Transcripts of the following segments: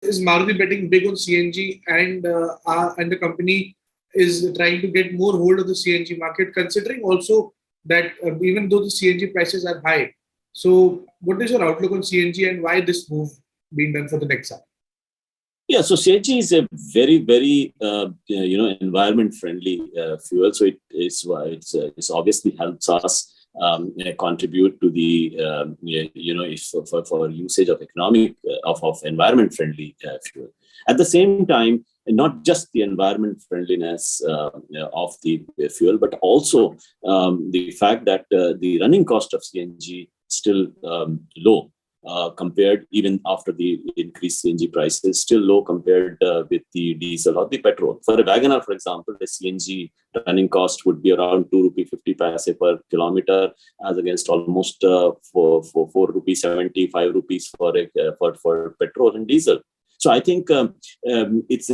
is Maruti betting big on CNG, and the company is trying to get more hold of the CNG market, considering also that even though the CNG prices are high. So what is your outlook on CNG and why this move being done for the next hour? Yeah, so CNG is a very, very environment friendly fuel. So it's obviously helps us contribute to the for usage of economic of environment friendly fuel. At the same time, not just the environment friendliness of the fuel, but also the fact that the running cost of CNG is still low. Compared even after the increased CNG prices, still low compared with the diesel or the petrol. For a Wagoner, for example, the CNG running cost would be around 2 rupee 50 paise per kilometer, as against almost for 4 rupees 75 rupees for petrol and diesel. So I think it's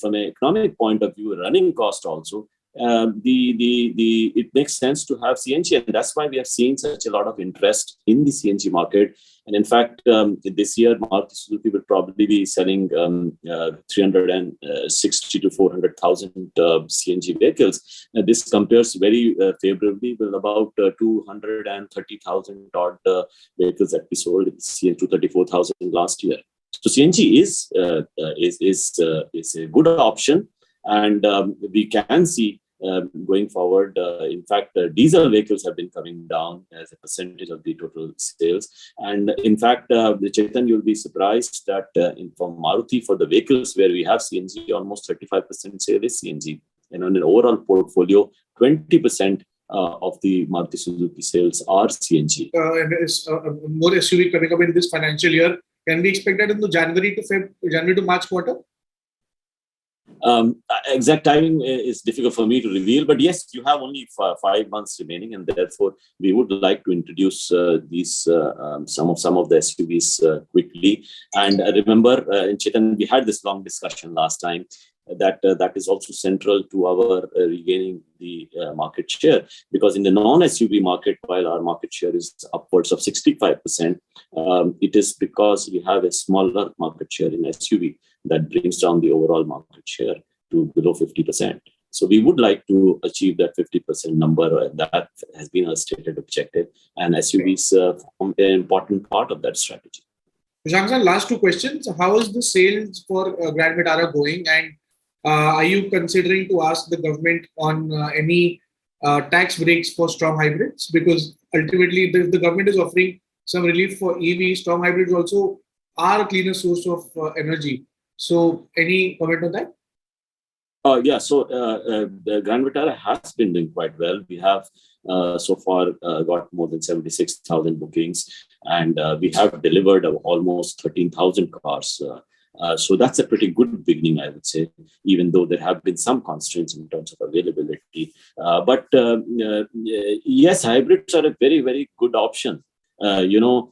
from an economic point of view, running cost also. It makes sense to have CNG, and that's why we have seen such a lot of interest in the CNG market. And in fact, this year, Maruti Suzuki will probably be selling 360 to 400,000 CNG vehicles. This compares very favorably with about 230,000 odd vehicles that we sold. It's 234,000 last year. So CNG is a good option, and we can see. Going forwad, in fact, diesel vehicles have been coming down as a percentage of the total sales. And in fact, Chetan, you'll be surprised that for Maruti, for the vehicles where we have CNG, almost 35% sale is CNG. And on an overall portfolio, 20% of the Maruti Suzuki sales are CNG. And is more SUV coming up in this financial year. Can we expect that in the January to March quarter? Exact timing is difficult for me to reveal, but yes, you have only 5 months remaining, and therefore we would like to introduce these some of the SUVs quickly. And remember, Chetan, we had this long discussion last time that is also central to our regaining the market share, because in the non-SUV market, while our market share is upwards of 65%, it is because we have a smaller market share in SUV that brings down the overall market share to below 50%. So we would like to achieve that 50% number. That has been a stated objective, and SUVs form an important part of that strategy. Shashank, last two questions. How is the sales for Grand Vitara going, and are you considering to ask the government on any tax breaks for strong hybrids? Because ultimately, the government is offering some relief for EV. Strong hybrids also are a cleaner source of energy. So, any comment on that? Yeah, so the Grand Vitara has been doing quite well. We have so far got more than 76,000 bookings, and we have delivered almost 13,000 cars. So that's a pretty good beginning, I would say, even though there have been some constraints in terms of availability. But yes, hybrids are a very, very good option. Grand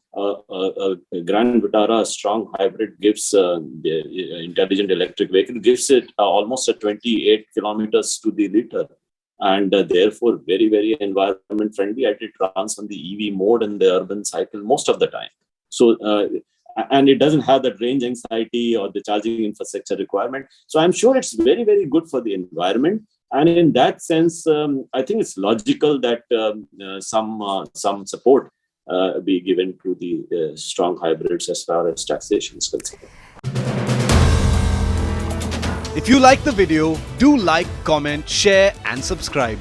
Vitara strong hybrid gives the intelligent electric vehicle gives it almost 28 kilometers to the liter, and therefore very, very environment friendly. It runs on the EV mode in the urban cycle most of the time. So and it doesn't have that range anxiety or the charging infrastructure requirement. So I'm sure it's very, very good for the environment. And in that sense, I think it's logical that some support be given to the strong hybrids as far as taxation is concerned. If you like the video, do like, comment, share and subscribe.